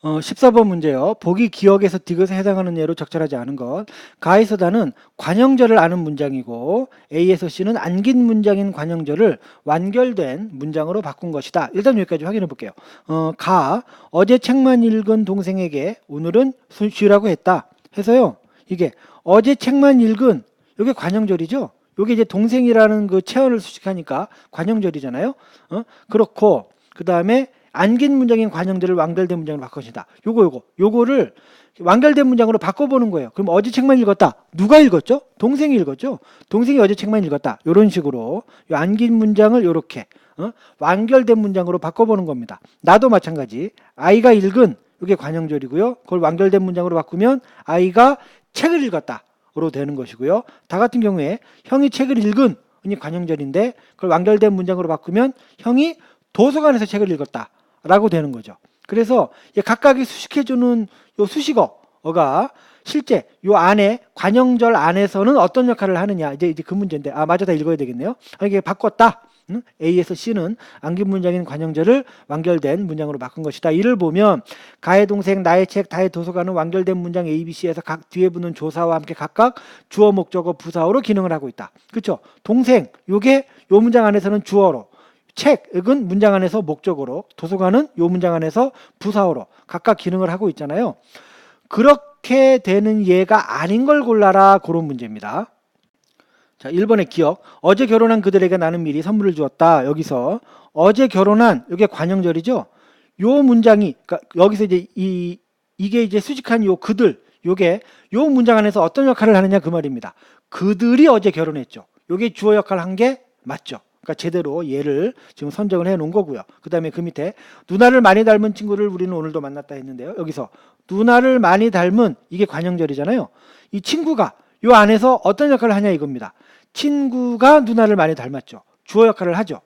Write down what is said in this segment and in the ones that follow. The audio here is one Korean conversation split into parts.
14번 문제요. 보기 기억에서 디귿에 해당하는 예로 적절하지 않은 것. 가에서 다는 관형절을 아는 문장이고 A에서 C는 안긴 문장인 관형절을 완결된 문장으로 바꾼 것이다. 일단 여기까지 확인해 볼게요. 가 어제 책만 읽은 동생에게 오늘은 쉬라고 했다. 해서요. 이게 어제 책만 읽은 이게 관형절이죠. 이게 이제 동생이라는 그 체언을 수식하니까 관형절이잖아요. 그렇고 그 다음에 안긴 문장인 관형들을 완결된 문장으로 바꿔주다. 요거를 완결된 문장으로 바꿔보는 거예요. 그럼 어제 책만 읽었다. 누가 읽었죠? 동생이 읽었죠. 동생이 어제 책만 읽었다. 이런 식으로 요 안긴 문장을 이렇게 완결된 문장으로 바꿔보는 겁니다. 나도 마찬가지. 아이가 읽은 이게 관형절이고요. 그걸 완결된 문장으로 바꾸면 아이가 책을 읽었다로 되는 것이고요. 다 같은 경우에 형이 책을 읽은 이 관형절인데 그걸 완결된 문장으로 바꾸면 형이 도서관에서 책을 읽었다. 라고 되는 거죠. 그래서 각각이 수식해주는 요 수식어가 실제 요 안에 관형절 안에서는 어떤 역할을 하느냐 이제 그 문제인데 마저 다 읽어야 되겠네요. 이게 바꿨다. A에서 C는 안긴 문장인 관형절을 완결된 문장으로 바꾼 것이다. 이를 보면 가의 동생, 나의 책, 다의 도서관은 완결된 문장 A, B, C에서 각 뒤에 붙는 조사와 함께 각각 주어, 목적어, 부사어로 기능을 하고 있다. 그렇죠? 동생 요게 요 문장 안에서는 주어로, 책은 문장 안에서 목적어로, 도서관은 요 문장 안에서 부사어로 각각 기능을 하고 있잖아요. 그렇게 되는 예가 아닌 걸 골라라. 그런 문제입니다. 자, 1번의 기억. 어제 결혼한 그들에게 나는 미리 선물을 주었다. 여기서 어제 결혼한 이게 관형절이죠. 요 문장이 그러니까 여기서 이제 이게 이제 수직한 요 그들 요게 요 문장 안에서 어떤 역할을 하느냐 그 말입니다. 그들이 어제 결혼했죠. 요게 주어 역할을 한 게 맞죠. 그러니까 제대로 얘를 지금 선정을 해 놓은 거고요. 그 다음에 그 밑에 누나를 많이 닮은 친구를 우리는 오늘도 만났다 했는데요. 여기서 누나를 많이 닮은 이게 관형절이잖아요. 이 친구가 요 안에서 어떤 역할을 하냐 이겁니다. 친구가 누나를 많이 닮았죠. 주어 역할을 하죠.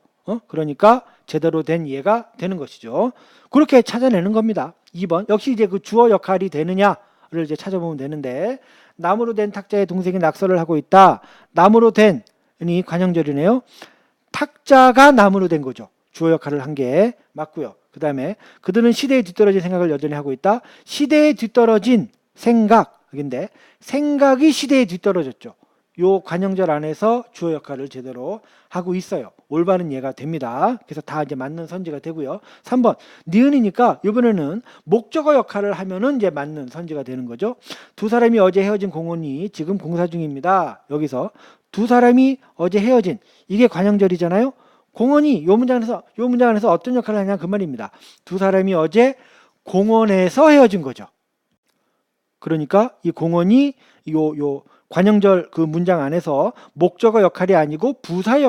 그러니까 제대로 된 예가 되는 것이죠. 그렇게 찾아내는 겁니다. 2번 역시 이제 그 주어 역할이 되느냐를 이제 찾아보면 되는데 나무로 된 탁자에 동생이 낙서를 하고 있다. 나무로 된이 관형절이네요. 탁자가 나무로 된 거죠. 주어 역할을 한 게 맞고요. 그 다음에 그들은 시대에 뒤떨어진 생각을 여전히 하고 있다. 시대에 뒤떨어진 생각인데 생각이 시대에 뒤떨어졌죠. 요 관형절 안에서 주어 역할을 제대로 하고 있어요. 올바른 예가 됩니다. 그래서 다 이제 맞는 선지가 되고요. 3번 니은이니까 이번에는 목적어 역할을 하면은 이제 맞는 선지가 되는 거죠. 두 사람이 어제 헤어진 공원이 지금 공사 중입니다. 여기서 두 사람이 어제 헤어진 이게 관형절이잖아요. 공원이 요 문장 안에서 어떤 역할을 하냐 그 말입니다. 두 사람이 어제 공원에서 헤어진 거죠. 그러니까 이 공원이 요 관형절 그 문장 안에서 목적어 역할이 아니고 부사어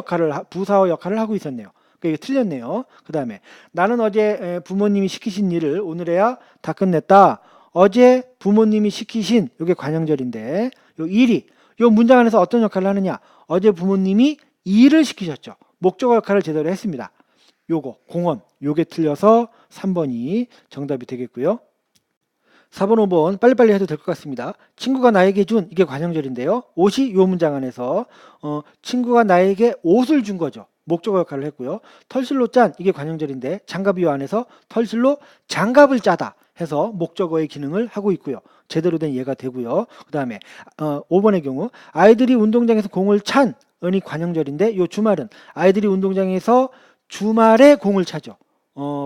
역할을 하고 있었네요. 그러니까 이게 틀렸네요. 그 다음에 나는 어제 부모님이 시키신 일을 오늘에야 다 끝냈다. 어제 부모님이 시키신 이게 관형절인데 요 일이 요 문장 안에서 어떤 역할을 하느냐. 어제 부모님이 일을 시키셨죠. 목적어 역할을 제대로 했습니다. 요거 공원 요게 틀려서 3번이 정답이 되겠고요. 4번, 5번 빨리빨리 해도 될 것 같습니다. 친구가 나에게 준 이게 관형절인데요. 옷이 요 문장 안에서 친구가 나에게 옷을 준 거죠. 목적어 역할을 했고요. 털실로 짠 이게 관형절인데 장갑이 요 안에서 털실로 장갑을 짜다 해서 목적어의 기능을 하고 있고요. 제대로 된 예가 되고요. 그 다음에 5번의 경우 아이들이 운동장에서 공을 찬 은이 관형절인데 요 주말은 아이들이 운동장에서 주말에 공을 차죠.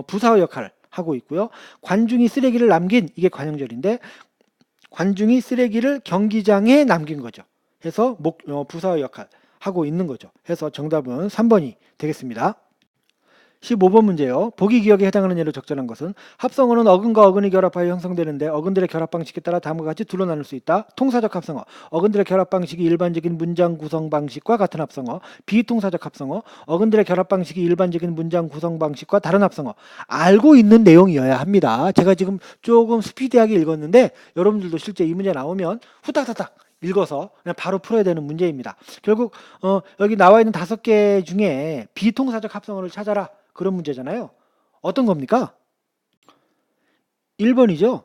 부사어 역할을 하고 있고요. 관중이 쓰레기를 남긴 이게 관형절인데 관중이 쓰레기를 경기장에 남긴 거죠. 해서 부사어 역할 하고 있는 거죠. 해서 정답은 3번이 되겠습니다. 15번 문제요. 보기 기억에 해당하는 예로 적절한 것은 합성어는 어근과 어근이 결합하여 형성되는데 어근들의 결합 방식에 따라 다음과 같이 둘로 나눌 수 있다. 통사적 합성어. 어근들의 결합 방식이 일반적인 문장 구성 방식과 같은 합성어. 비통사적 합성어. 어근들의 결합 방식이 일반적인 문장 구성 방식과 다른 합성어. 알고 있는 내용이어야 합니다. 제가 지금 조금 스피디하게 읽었는데 여러분들도 실제 이 문제 나오면 후딱후딱 읽어서 그냥 바로 풀어야 되는 문제입니다. 결국 여기 나와 있는 5개 중에 비통사적 합성어를 찾아라. 그런 문제잖아요. 어떤 겁니까? 1번이죠.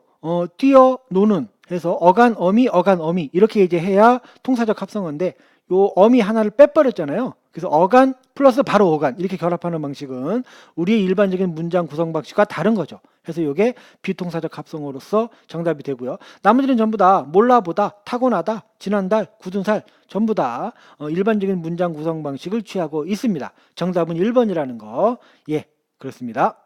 뛰어노는 해서 어간 어미 이렇게 이제 해야 통사적 합성어인데 요 어미 하나를 빼버렸잖아요. 그래서 어간 플러스 바로 어간 이렇게 결합하는 방식은 우리의 일반적인 문장 구성 방식과 다른 거죠. 그래서 이게 비동사적 합성어로서 정답이 되고요. 나머지는 전부 다 몰라 보다, 타고나다, 지난달, 굳은 살 전부 다 일반적인 문장 구성 방식을 취하고 있습니다. 정답은 1번이라는 거. 예, 그렇습니다.